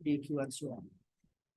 DQ and so on.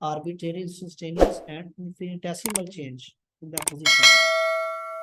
arbitrary instantaneous and infinitesimal change in the position.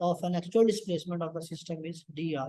of an actual displacement of the system is dr.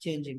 changing.